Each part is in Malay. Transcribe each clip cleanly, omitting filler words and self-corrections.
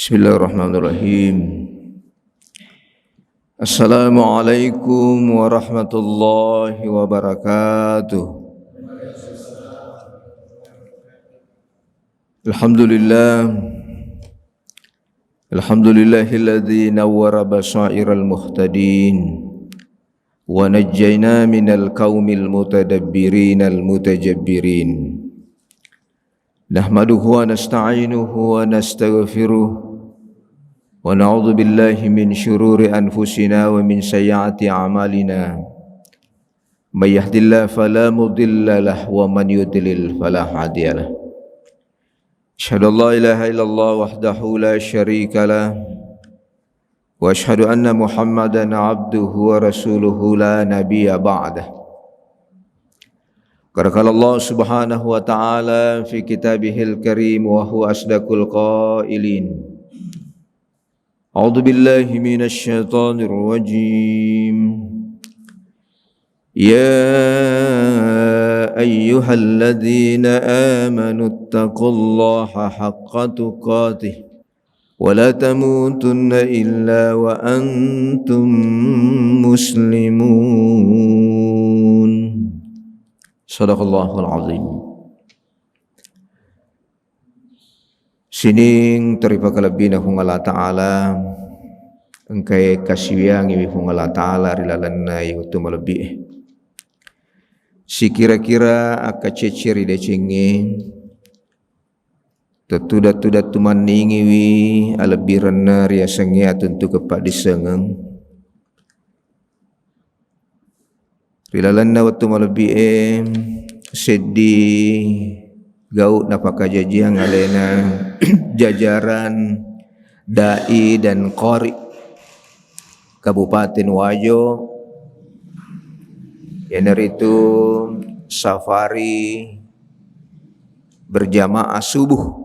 Bismillahirrahmanirrahim. Assalamualaikum warahmatullahi wabarakatuh. Alhamdulillahilladzi nawwara basairal muhtadin wa najjayna minal qaumil mutadabbirinal mutajabbirin. Nahmaduhu wa nasta'inuhu wa nastaghfiruh wa na'udzu billahi min syururi anfusina wa min sayyiati a'malina. May yahdihillahu fala mudilla lahu wa man yudlil fala hadiya lahu. Asyhadu an la ilaha illallah wahdahu la syarika lah wa asyhadu anna Muhammadan 'abduhu wa rasuluhu la nabiyya ba'dah. Qala Allah subhanahu wa ta'ala fi kitabihil karim wa huwa asdaqul qailin. A'udzu billahi minasy syaithanir rajim. Ya ayyuhalladzina amanu taqullaha haqqa tuqatih wa la tamutunna illa wa antum muslimun. Sadaqallahul azim. Sining teripa kalabina hung Allah Ta'ala engkai kasiwiang iwi hung Allah Ta'ala rilalanna yutu malebih. Si kira-kira aka ceceri decengi tetudat-tudat tumaningi wi alabiranna riasangi atuntu kepak disengeng rilalanna waktu malebih sedih gaut napaka jajiang alena jajaran dai dan qari Kabupaten Wajo yang dari itu safari berjamaah subuh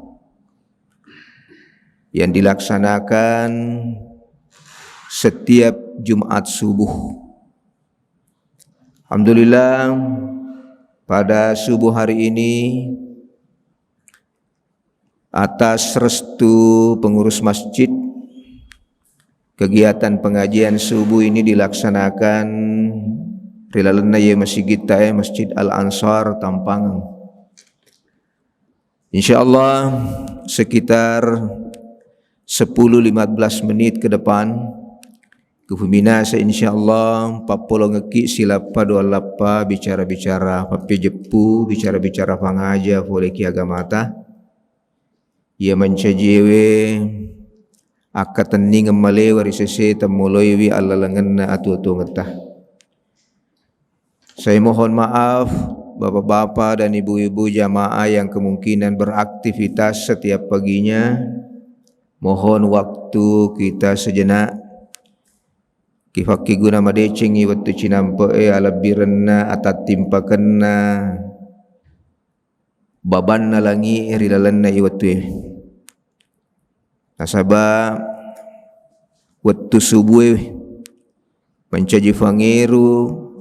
yang dilaksanakan setiap Jumat subuh. Alhamdulillah pada subuh hari ini atas restu pengurus masjid kegiatan pengajian subuh ini dilaksanakan rilalanna ye masjid kita Masjid Al-Ansar Tampangan. Insyaallah sekitar 10-15 menit ke depan Kufumina insyaallah 40 ngeki silapa dua lapa bicara-bicara papi jepu bicara-bicara pangaja boleh ki agamata ia mencajiwe akatan ningam malewari sese temoloiwi allalanganna atu-atu ngetah. Saya mohon maaf bapak-bapak dan ibu-ibu jamaah yang kemungkinan beraktivitas setiap paginya. Mohon waktu kita sejenak kifaki guna madecing iwatu cinampe alabiranna atatimpakanna babanna langi rilalanna iwatu nasaba waktu subuh mencaji fangiru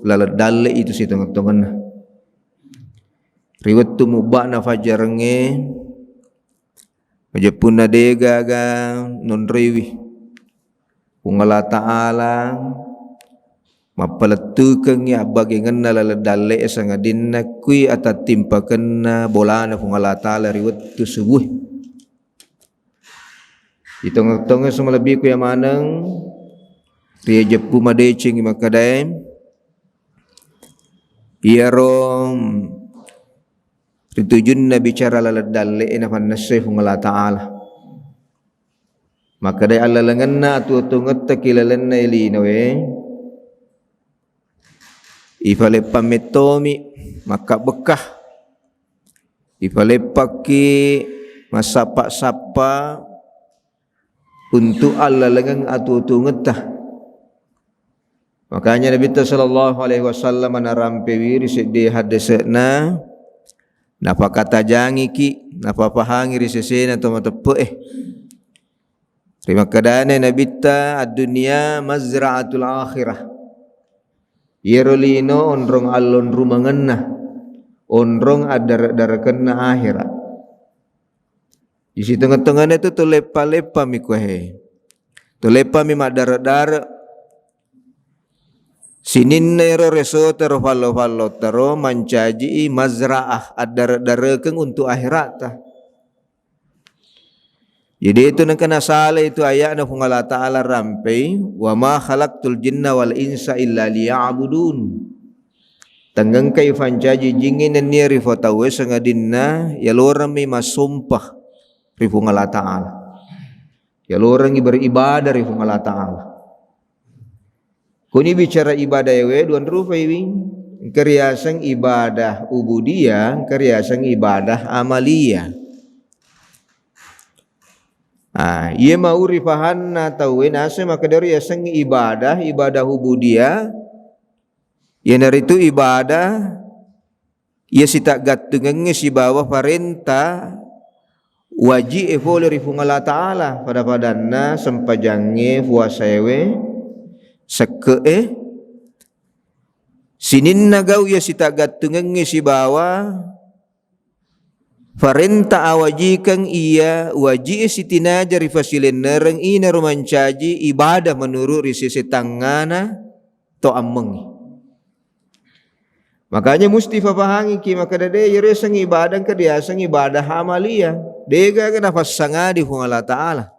lalat dalle itu si tengah-tengah riwatu mubakna fajarnge majapuna dega ga non riwi Allah Ta'ala mapaletukeun ya bagenganna laladale sangadinna kui atatimpakeunna bolana Allah Ta'ala riwatu subuh ditengah-tengah semua lebih ku yang maneng ria jepu madecing makadaim iya rom ritujunna bicara laladale nafan nasif Allah Ta'ala maka day alalanganna atu-atu ngetta kilalanna ilinawe ifale pametomi maka bekah ifale paki masapa-sapa untuk alalangan atu-atu ngetta. Makanya Nabi sallallahu alaihi wasallam anarampewi risedi hadesna napa kata jangi ki napa pahangi risesena to matepe terima kadane Nabi ta ad-dunya mazra'atul akhirah. Yerolino onrong alon rumanganna onrong adar-darakanna akhirat. Di situ tengah-tengahnya tu lepa-lepa mi kuahe. Tu lepa mi madara-dara. Sinin nero reso tero falo-falo tero mancaji mazra'ah adara-dara keng untuk akhirat ta. Jadi itu nak kena salah itu ayat na Allah Ta'ala rampai wa ma khalaqtul jinna wal insa illa liya'budun. Tanggang kay fancaji jingin ni rifatawe sangadinna ya lorang mi masumpah rifung Allah Ta'ala. Ya lorang beribadah rifung Allah Ta'ala. Kuni bicara ibadah ewe duan rupa iwi keriasang ibadah ubudiyah, keriasang ibadah amaliyah. Ia mau rifahan na tahu nase maka dari asang ibadah ubudiyah. Ia naritu ibadah ia sitak gatungan si bawah parenta wajib evole rifung Allah Ta'ala pada padanna sempajange puasa ewe seke sinin nagau ya sita gatungan si bawa farenta awajikan iya wajib sitina jari fasilin nereng ina rumancaji ibadah menurut risisi tangana to ameng. Makanya mesti fapahangi ki maka dade yere sang ibadah ke dia sang ibadah amalia dega kana fasangadi hu Allah Ta'ala.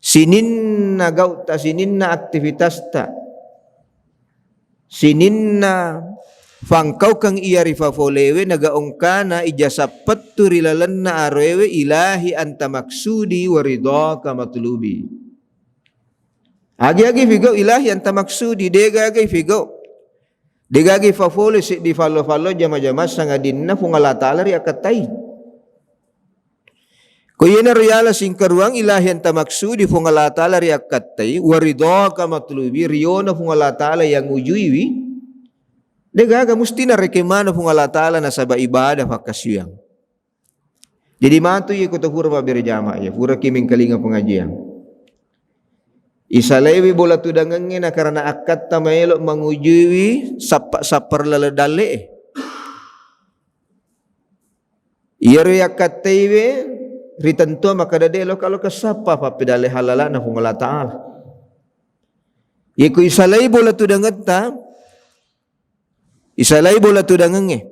Sinin na gauta, sinin na aktivitas ta, sinin na fangkau kang iya rifa folewe nagaongkana ijasapat turilalan na arewe ilahi anta maksudi waridaka matlubi. Agi-agi figo ilahi anta maksudi dega-agi figo dega-agi fafole si di falo-falo jama-jama sangadinna fung Allah Ta'ala riakatai. Kuyena riyala singkaruang ilahian tamaksudi fung Allah Ta'ala riakatai waridaka matlubi riyona fung Allah Ta'ala yang ujuiwi degaga musti na rekemana fung Allah Ta'ala na saba ibadah fakasiyang. Jadi matu ye kuto hurma berjama ya pura kiming kalinga pengajian. Isalewi bola tudangenge na karena akad tamayelo mangujuiwi sapar laladale. Iya riakatai ritanto maka dadelo kalau kasapa pa pedale halala na fung Allah Ta'ala. Iku isalai bola tudangan ta, isalai bola tudangenge.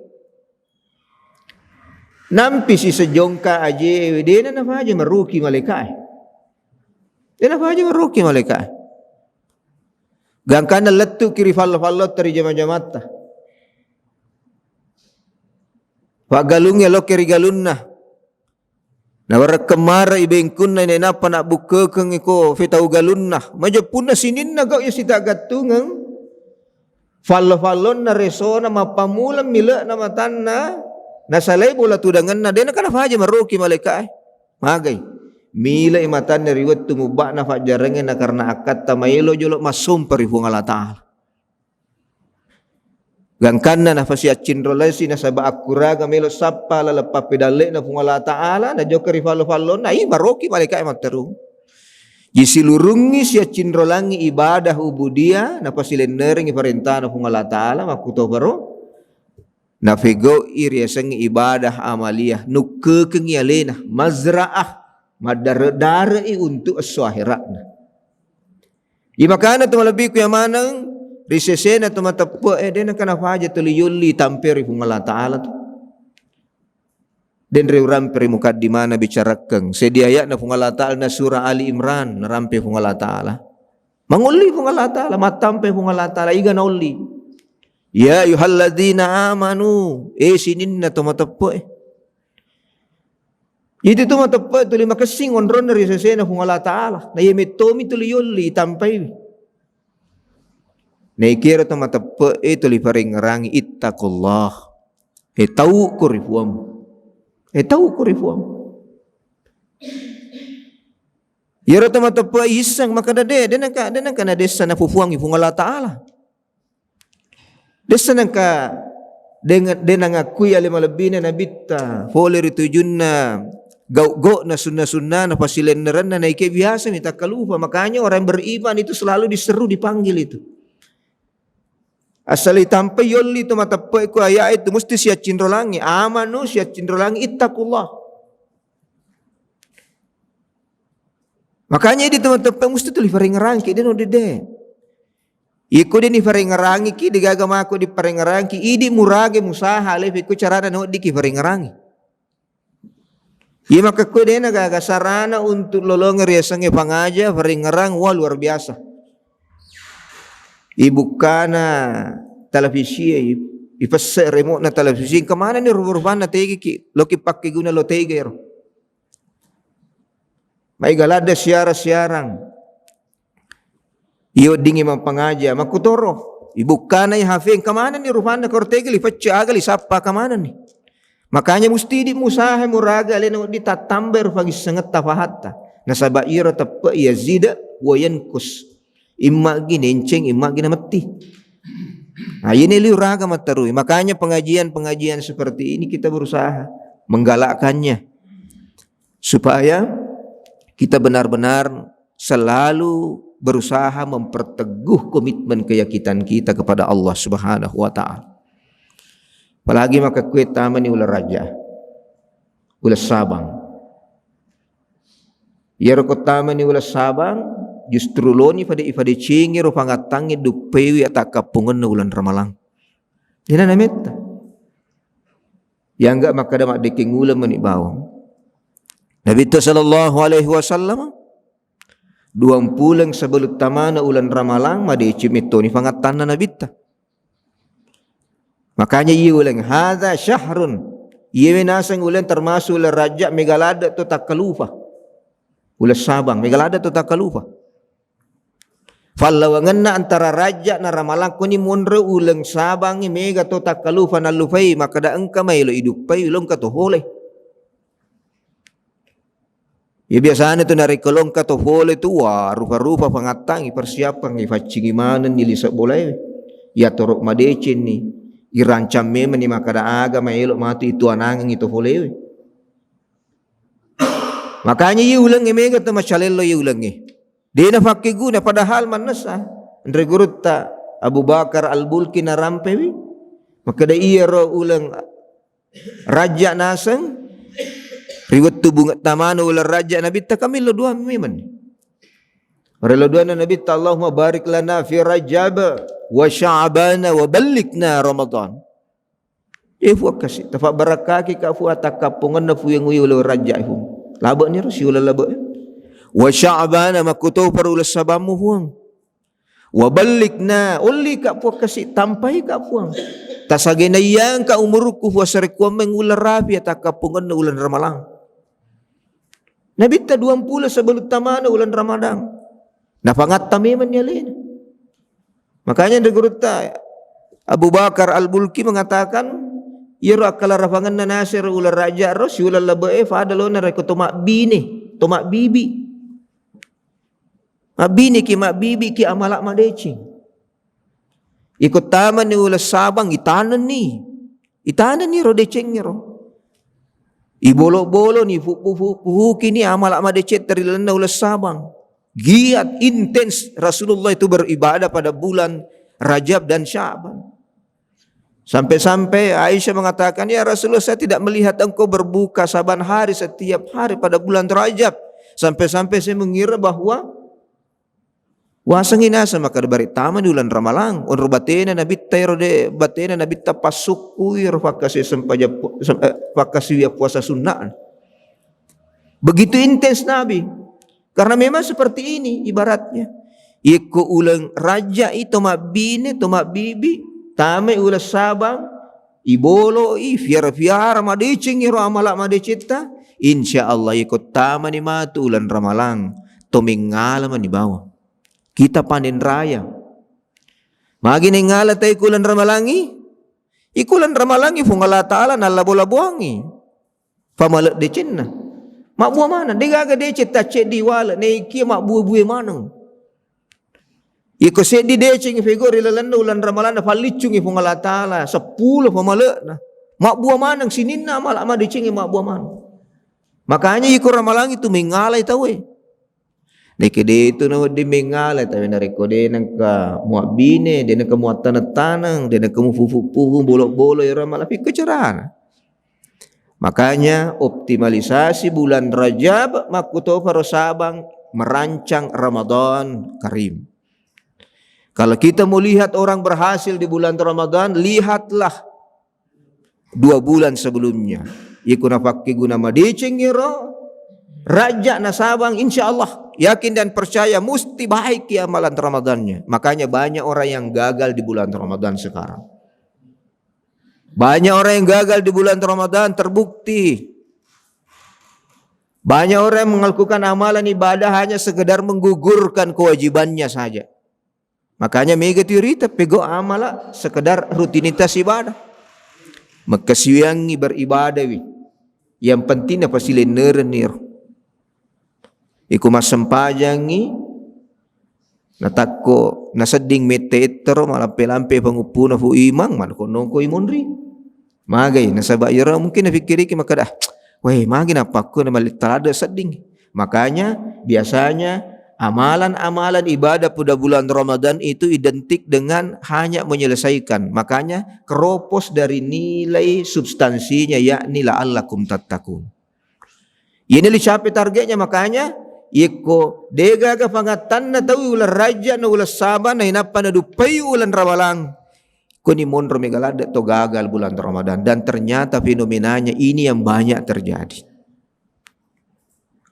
Nampi si sejongka aje, dia na fa aje maruki malaikat. Dia na fa aje maruki malaikat. Gangkana letu kiri fallo-fallo teri jama-jamat ta. Fa galungnya lo kiri galunna. Nawara kemara ibengkun na napa nak buka keng iko fitau galunna majapuna sinin na gau ya sita gatungang fallo-fallon na resona mapamulang mila na matanna nasalay bola tudangan na dena kana faja maruki malaikat magay mila imatan na riwat tumuba na fajarangin na karena akad tamayelo jolo masumpari fung Allah Ta'ala. Gangkanna na fasya cinrolesi na saba akura gamelo sappa lalapa pedale na fung Allah Ta'ala na jokeri falo-falo na maroki malaikat materu. Jisilurungi siya cinrolangi ibadah ubudiyah na pasilenering iparenta na fung Allah Ta'ala makuto baro. Na fego iriasang ibadah amaliyah nukekeng yalena mazra'ah madara-darai untuk aswahirat na. Imakana tumalabi ko yamanang risesena tu matapu den kana faja tuliyuli tamperi fung Allah Ta'ala tu. Den rampe mukaddimana bicarakan sediaya na fung Allah Ta'ala na surah Ali Imran na rampe fung Allah Ta'ala. Manguli fung Allah Ta'ala matampe fung Allah Ta'ala iga nauli. Ya ayyuhalladzina amanu sinin na tu matapu Itu tu matapu tu lima kasing onron na risesena fung Allah Ta'ala. Na yemetomi tuliyuli tampai. Naikira tu matapu itu liparing rangi ittaqullah. Tahu kurifuam. Tahu kurifuam. Yara tu matapu isang maka dade dena kana desa na fufuang ifung Allah Ta'ala. Desa nangka dengan ngakui alima lebina nabita fole ritujunna gau na sunna na pasileneran na naike biasa minta kalupa makanya orang beriman itu selalu diseru dipanggil itu. Asal itampai yolli tu matapai ku ayat itu mesti siya cinrolangi amanu siya cinrolangi ittaqullah Makanya di tempat-tempat mesti tu lifaringarangki dia no dede. Iko dia ni faringarangi ki di gagama ako di faringarangi idi murage musaha le ko carana no di ki faringarangi. Iya maka ko dia nagagasarana untuk lolongan riasange pangaja faringarang wah luar biasa. Ibu kana televisi ipasa remote na televisi kemana ni ruban na tegi ki loki pakai guna lo tegi ro. Mai galada siara-siarang. Iyo dingi mampangaja makutoro. Ibu kana hafing kemana ni ruban na kortegi li facca agali sapa kemana ni. Makanya mesti di musaha muraga leno di tatamber pagi sangat tafahatta. Nasabaira tappa yazida wa yankus. Imma ginenceng imma ginamati. Nah ini liuraga matarui. Makanya pengajian-pengajian seperti ini kita berusaha menggalakkannya supaya kita benar-benar selalu berusaha memperteguh komitmen keyakinan kita kepada Allah Subhanahu wa taala. Apalagi maka kue tamani ulah raja, ulah sabang. Ya roko tamani ulah sabang, justru loni pada ifade cingi ro pangatangi dupewi ataka pungen ulan ramalang. Dina nameta. Yang enggak maka damak deking ulam mani bawang. Nabi sallallahu alaihi wasallam 20 sebelum tamana ulan ramalang made cimitoni pangatana Nabi ta. Makanya iya ulang hadza syahrun. Iya nasang ulan termasuk ulan raja megalada tu takalufa. Ulan sabang megalada tu takalufa. Fallawanganna antara raja na ramalang kuni munre ulang sabang mega tu takalufa na lufai maka da engka may lo idupai ulong ka to hole. Ya biasanya tu nari kolong ka to hole tu wah rupa-rupa pangatang persiapan ifacingi manen nilisa boleh. Ya torok madecin ni. Irancam memang ni maka da aga may elok mati itu anangang itu hole. Makanya iya ulang mega tu machalelo iya ulang dia na pakai guna padahal manasa andre gurutta Abu Bakar Al-Bulki na rampewi maka da iya ro ulang raja nasang riwat tu bunga tamano ulang raja nabi ta kami lo dua memang relo dua nabi ta Allahumma barik lana fi Rajab wa Sya'ban wa ballighna Ramadan ifu kasih tafa barakaki ka fu atakapungan na fu yang ulo raja ifu laba ni ro si ulang laba wa Sya'ban makuto parulas sabamu huang wa ballighna uli ka pu kasih tampai ka puang tasagena yang ka umurku wa sarikwa mengular rafi atakapungan na ulan ramalang nabi ta 20 sebelum tamana ulan Ramadan napangat tamiman niya lin. Makanya di gurutta Abu Bakar Al-Bulki mengatakan iro akala rafangan na nasir ular raja ros ular labae fadalo na reko tomak bini tomak bibi mabini ki mak bibi ki amalak madecing ikut taman ni ular sabang itanan ni ro deceng ni ro ibolo-bolo ni fupu kini amalak madecet dari lenda ular sabang giat intens Rasulullah itu beribadah pada bulan Rajab dan Sya'ban. Sampai-sampai Aisyah mengatakan, ya Rasulullah saya tidak melihat engkau berbuka saban hari setiap hari pada bulan Rajab. Sampai-sampai saya mengira bahwa wasang inasa maka bari taman di bulan Ramalang. Unru batena nabi tayrode batena nabi tapasuku irfakasi sempaja fakasi puasa sunnah. Begitu intens Nabi. Karena memang seperti ini ibaratnya. Iku ulang raja itu mak bini, itu mak bibi, tame ulang sabang, ibolo, fiar-fiar, madecing, iro amalak madecita, insya Allah ikut tama ni matu ulan ramalang, tumingala di bawah. Kita panen raya. Magi ningala tayo ikulan ramalangi, ikulan ramalangi, fungala ta'ala na labo-labuangi, pamalak decin na. Mak buah mana? Dia gaga decet tacet diwala. Neiki mak buah-buah mana? Iko sedi decing figure ilalanda ulan ramalan falicung ifung Allah Ta'ala 10 pamalak na. Mak buah mana? Sinin na malak ma decing mak buah mana? Makanya iko ramalang itu mengalai tahu Niki itu na di mengalai tahu nariko de nang ka muak bine, de nang ka muak tanang, de nang ka mufufu bolok-bolok ramalan pi kecerana. Makanya optimalisasi bulan Rajab makuto para sabang merancang Ramadan Karim. Kalau kita mau lihat orang berhasil di bulan Ramadan, lihatlah 2 bulan sebelumnya. Iku napaki guna madicing iro, raja nasabang, insya Allah yakin dan percaya mesti baik ya amalan Ramadannya. Makanya banyak orang yang gagal di bulan Ramadan sekarang. Banyak orang yang gagal di bulan Ramadan terbukti. Banyak orang yang melakukan amalan ibadah hanya sekedar menggugurkan kewajibannya saja. Makanya mega teori pego amala sekedar rutinitas ibadah. Makasiyangi beribadah wi. Yang penting apa sila nerenir. Iku masempajangi natako naseding meteter malampe-lampe pangupuna fu imang man kono ko imunri. Magay nasaba ira mungkin nafikiri ki makadah. Weh magi napa ko na malitalada seding. Makanya biasanya amalan-amalan ibadah pada bulan Ramadan itu identik dengan hanya menyelesaikan. Makanya keropos dari nilai substansinya, yakni la'allakum tattaqun. Ini dicapai targetnya. Makanya iko degaga pangatan na tahu ulah raja na ulah saban na hinapa na dupai ulan ramalang. Kuni monro megalada to gagal bulan Ramadan. Dan ternyata fenomenanya ini yang banyak terjadi.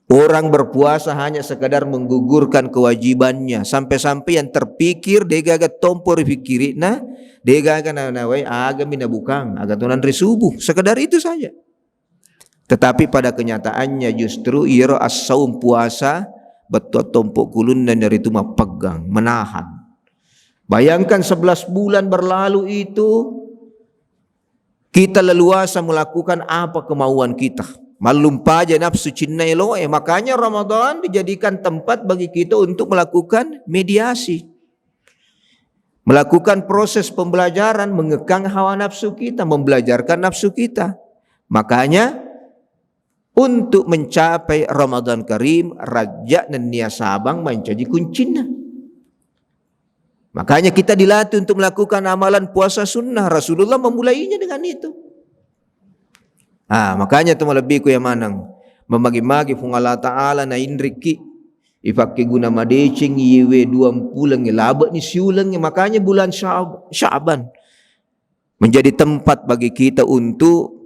Orang berpuasa hanya sekadar menggugurkan kewajibannya. Sampai-sampai yang terpikir degaga tompor fikiri na degaga nawai agami na bukang agatunan risubuh. Sekadar itu saja. Tetapi pada kenyataannya justru iro as-saum puasa betul tompok kulun dan dari itu pegang, menahan. Bayangkan 11 bulan berlalu itu kita leluasa melakukan apa kemauan kita. Malumpa aja nafsu cinnai loe. Makanya Ramadan dijadikan tempat bagi kita untuk melakukan mediasi. Melakukan proses pembelajaran, mengekang hawa nafsu kita, membelajarkan nafsu kita. Makanya untuk mencapai Ramadan Karim, raja dan niasabang menjadi kuncinya. Makanya kita dilatih untuk melakukan amalan puasa sunnah. Rasulullah memulainya dengan itu. Makanya itu lebih ku yang manang memagi-magi fung Allah Ta'ala na indriki ifaki guna madecing yewe 2 bulan ngelabat ni siulang. Makanya bulan Sya'ban menjadi tempat bagi kita untuk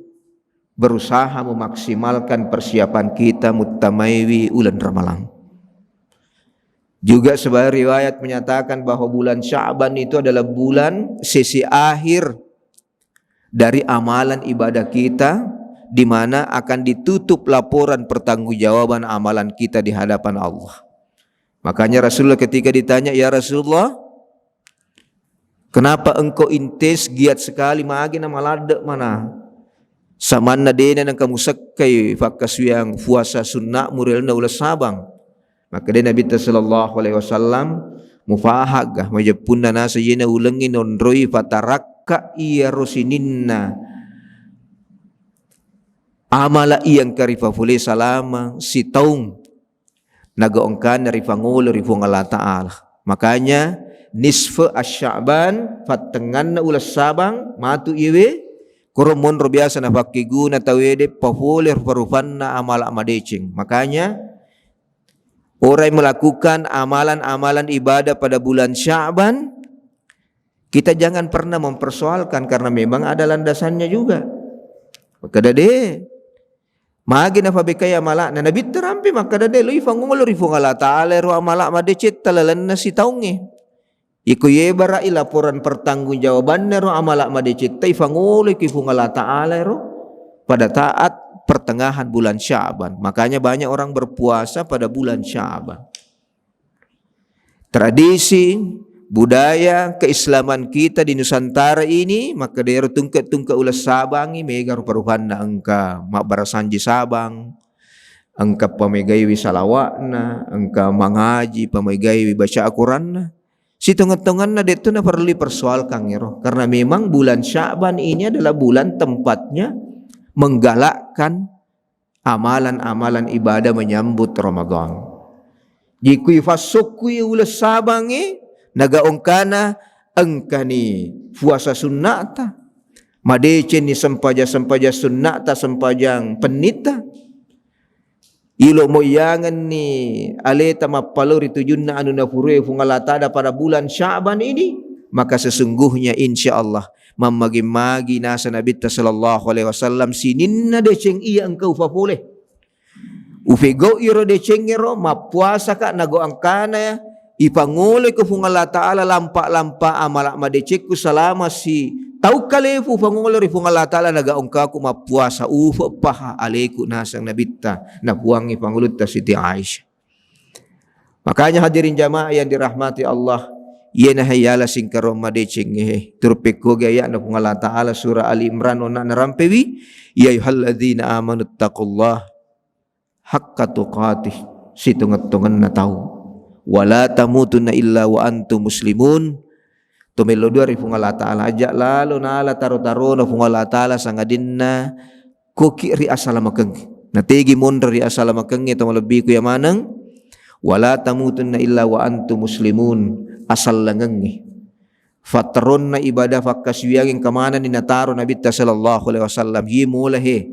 berusaha memaksimalkan persiapan kita mutamaiwi ulan Ramalang. Juga sebuah riwayat menyatakan bahwa bulan Sya'ban itu adalah bulan sesi akhir dari amalan ibadah kita, di mana akan ditutup laporan pertanggungjawaban amalan kita di hadapan Allah. Makanya Rasulullah ketika ditanya, ya Rasulullah, kenapa engkau intes giat sekali magi na malada mana? Samanna dena nang kamu sakai fakas yang puasa sunnah murel na ulas sabang. Maka dia Nabi sallallahu alaihi wasallam mufahagah majapunna nasa yena ulangin onroi fatarakka iya rosininna amala iyang karifa fule salama si taung nagaongkan dari fangulo rifung Allah Ta'ala. Makanya nisfa asy-Sya'ban fatengan na ulas sabang matu iwe koromon biasa na fakiguna tawede pafule parufan na amal amadecing. Makanya orang yang melakukan amalan-amalan ibadah pada bulan Sya'ban, kita jangan pernah mempersoalkan karena memang ada landasannya juga. Maka dade magi na fabekay amala na nabit terampi maka dade lo ifangungol rifung Allah Ta'ala ro amala madecet talalan na si taungi. Iku yebara laporan pertanggungjawaban ro amala madecet tay fangungol kifung Allah Ta'ala ro pada taat pertengahan bulan Sya'ban. Makanya banyak orang berpuasa pada bulan Sya'ban. Tradisi, budaya, keislaman kita di Nusantara ini, maka daerah tungka ulas sabangi, mega rupa-rupahan na angka mabarasanji sabang, angka pamegaywi salawakna, angka mangaji, pamegaywi baca Al-Quran na. Si tungan-tungan na dito na perlu dipersoalkan ngero. Karena memang bulan Sya'ban ini adalah bulan tempatnya menggalakkan amalan-amalan ibadah menyambut Ramadan. Jikui fasukui ulas sabangi nagaongkana engkani puasa sunnata madecen ni sempaja sunnata sempajang penita ilo moyangan ni aleta mapaluri tujunna anu nafurue fungalata pada bulan Sya'ban ini, maka sesungguhnya insyaallah mamagi-magi nasa Nabi sallallahu alaihi wasallam sininna deceng iya engkau fapoleh ufego iro deceng iro mapuasa ka nago angkana ya ipangole ko fungala taala lampa amalak madecekku selama si tau kalefu fangole ri fungala taala naga ongkaku mapuasa ufa paha alaiku nasang nabitta na puangi pangulut ta Siti Aisyah. Makanya hadirin jamaah yang dirahmati Allah, ieu na hayala sing karo madeceng turpeko gaya na fungala taala surah Ali Imran ona narampewi ya ayyuhalladzina amanu taqullah haqqa tuqatih situngat-tungan na tau wala tamutunna illa wa antum muslimun. Tumelo dua rifungal ta'ala aja lalu nala taro-taro na fungal ta'ala sangadinna koki ri asalamakeng nategi mondar ri asalamakeng ito malabi ko yamanang wala tamutunna illa wa antum muslimun asal langeng fatron na ibadah fakaswiyaging kamanan ni nataro Nabi sallallahu alaihi wasallam yimula he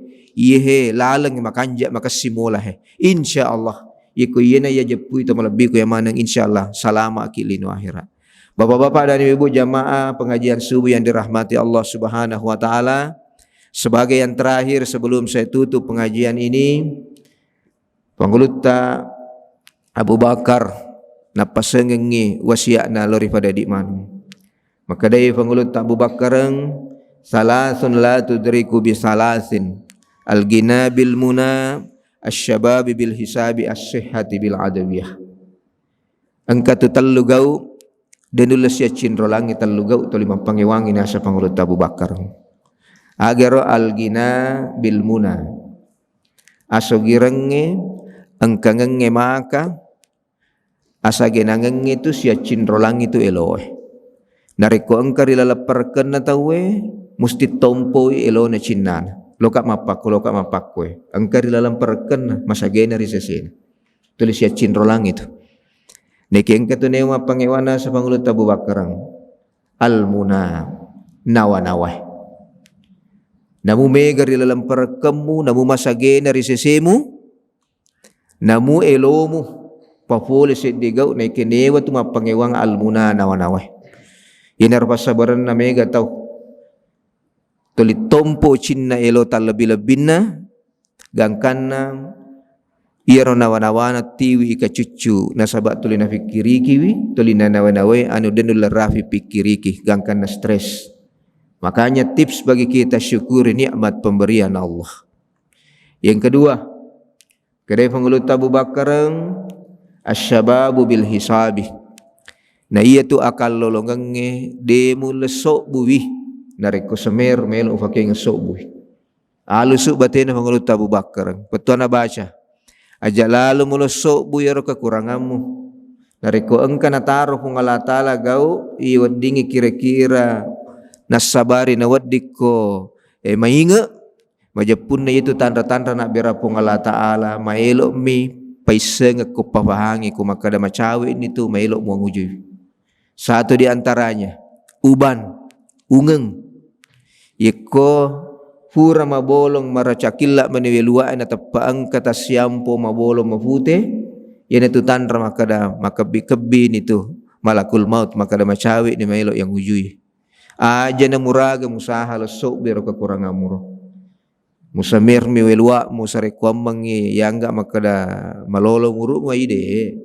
lalang makanja makasimula insyaallah iku yena ya jepu itu melebihi ku yang mana insyaallah salama akilinu akhirat. Bapak-bapak dan ibu jamaah pengajian subuh yang dirahmati Allah Subhanahu wa taala, sebagai yang terakhir sebelum saya tutup pengajian ini, panguluta Abu Bakar napasengengi wasiatna lori pada dikman. Maka dari panguluta Abu Bakareng salasun la tudriku bi salasin al-ghina bil muna asy-syababi bil hisabi as-sihhati bil adawiyah. Angka tu talugau dan ulas ya cinro langit talugau tu lima pangewangi nasa pangulut Abu Bakar. Agero al-ghina bil muna asogirenge angkangenge maka asagenangenge tu sia cinro langit tu eloe. Nariko angka rilalaparkan na tawe musti tompoi elone cinnana. Loka mapakwe angka dilalam perken masa generi sesin tulis ya cinro langit neki angka tu newa pangewana sa pangulut Abu Bakarang al-muna nawa-nawa namu megar dilalam perkemu namu masa generi sesemu namu elomu papole sedigau neki newa tu mapangewang al-muna nawa-nawa inar pasabaran na mega tau tuli tompo cinna elo talebih-lebihna gangkanna iro nawa-nawana tiwi ika cucu nasabak tuli na fikirikiwi tuli na nawa-nawa anu denul rafi pikiriki gangkanna stres. Makanya tips bagi kita syukuri nikmat pemberian Allah. Yang kedua, kedai pengulut Abu Bakareng asyababu bil hisabi. Nah iya tu akal lolongange demu lesok buwi nareko semer melo faking sobuh alusuk batena pangulut Abu Bakar petuana baca aja lalu mulo sobuh yaro kekuranganmu nareko engka nataro pungala taala gau iwadingi kira-kira nasabari nawadiko mainga majapun na itu tanda-tanda nak bera pungala taala maelo mi paiseng ko papahangi ko makada macawe itu maelo mo ngujuy. Satu di antaranya uban ungeng iko pura mabolong maracakilla maniweluan na tapaang kata siyampo mabolong mafute yan itu tandra makada makabi-kabi nito malakul maut makada macawi ni mailo yang hujui aja na muraga musaha lasok biro kekurangan muro musamir miwelwa musarekwam mangi yangga makada malolo muro mo ide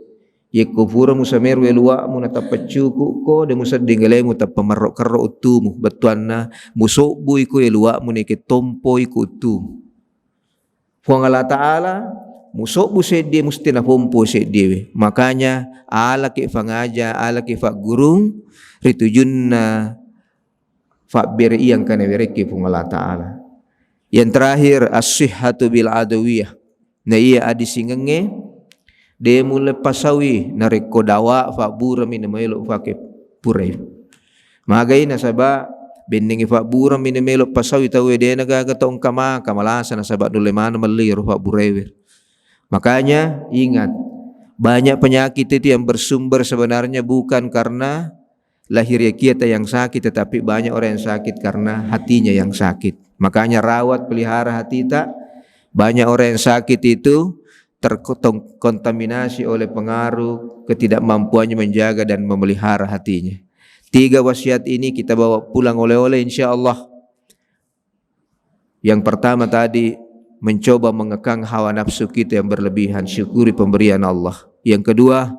yeko pura musamir welwa mu natapacuku ko de musad dinggale mu tapamarok karo utumu batuanna musobu iku elwa mu neke tompo iku utum Allah taala musobu sedde musti na pompo sedde makanya ala ke fangaja ala ke fa gurung ritujunna fa beri yang kana wereke Allah taala. Yang terakhir as-sihhatu bil adawiyah na iya adisingenge de mule pasawi nareko dawa fa bura minamelo fake purai magai nasaba bendingi fa bura minamelo pasawi tawe de naga tong kama kamalasa nasaba dule mana melir fa burewer. Makanya ingat banyak penyakit itu yang bersumber sebenarnya bukan karena lahirnya kita yang sakit tetapi banyak orang yang sakit karena hatinya yang sakit. Makanya rawat pelihara hati tak banyak orang yang sakit itu terkontaminasi oleh pengaruh ketidakmampuannya menjaga dan memelihara hatinya. 3 wasiat ini kita bawa pulang oleh-oleh insya-Allah. Yang pertama tadi, mencoba mengekang hawa nafsu kita yang berlebihan, syukuri pemberian Allah. Yang kedua,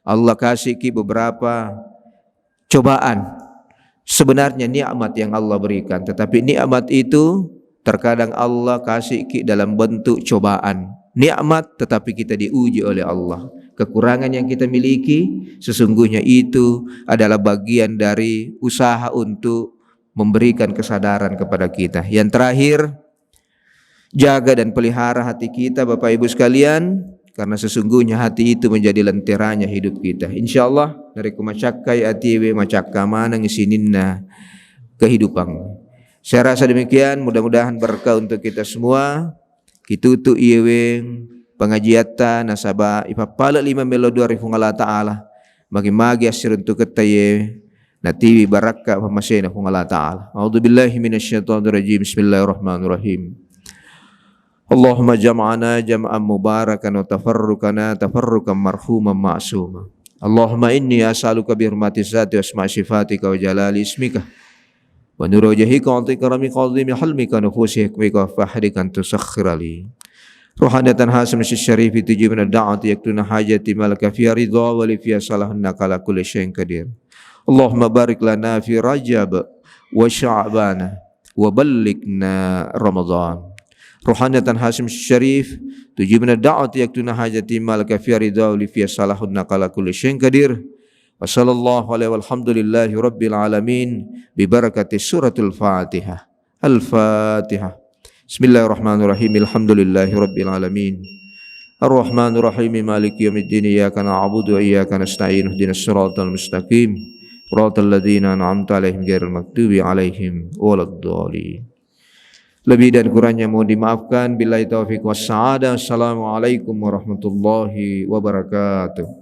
Allah kasih kita beberapa cobaan. Sebenarnya nikmat yang Allah berikan, tetapi nikmat itu terkadang Allah kasih kita dalam bentuk cobaan. Nikmat tetapi kita diuji oleh Allah. Kekurangan yang kita miliki sesungguhnya itu adalah bagian dari usaha untuk memberikan kesadaran kepada kita. Yang terakhir, jaga dan pelihara hati kita Bapak Ibu sekalian, karena sesungguhnya hati itu menjadi lenteranya hidup kita. InsyaAllah dari kumacakai atiwe macakka mana ngisininna kehidupan. Saya rasa demikian, mudah-mudahan berkah untuk kita semua. Kitutu iwe pengajiata nasaba ipapala 5 melo 2000 Allah Ta'ala. Magi-magi asir untuk ketaye natiwi barakah pamasena kung Allah Ta'ala. A'udzubillahi minasyaitonirrajim. Bismillahirrahmanirrahim. Allahumma jam'ana jam'an mubarakan wa tafarrukana tafarrukan marhuman ma'suma. Allahumma inni as'aluka bihurmati zati wa asma'i sifatika wa jalali ismika wa nuru wajhika wa antikarami qadhimi halmika nufusi hikmika wa fahrikan tusakhirali ruhanatan hasim syarifi tujibna da'ati yaktuna hajati malaka fiya ridha wa li fiya salahunna kala kulli syai'in qadir. Allahumma barik lana fi Rajab wa Sya'ban wa ballighna Ramadan. Ruhanatan hasim syarif tujibna da'ati yaktuna hajati malaka fi ridha wa li fiya salahunna kala kulli syai'in qadir. Wa sallallahu alaihi walhamdulillahi rabbil alamin bi barakati suratul Fatihah. Al-Fatihah. Bismillahirrahmanirrahim. Alhamdulillahi rabbil alamin. Ar-Rahmanir Rahim. Maliki yaumiddin. Iyyaka na'budu wa iyyaka nasta'in. Ihdinas siratal mustaqim. Siratal ladzina an'amta 'alaihim ghairil maghdubi 'alaihim waladdallin. Lebih dan kurangnya mohon dimaafkan. Billahi taufiq wassa'adah. Assalamualaikum warahmatullahi wabarakatuh.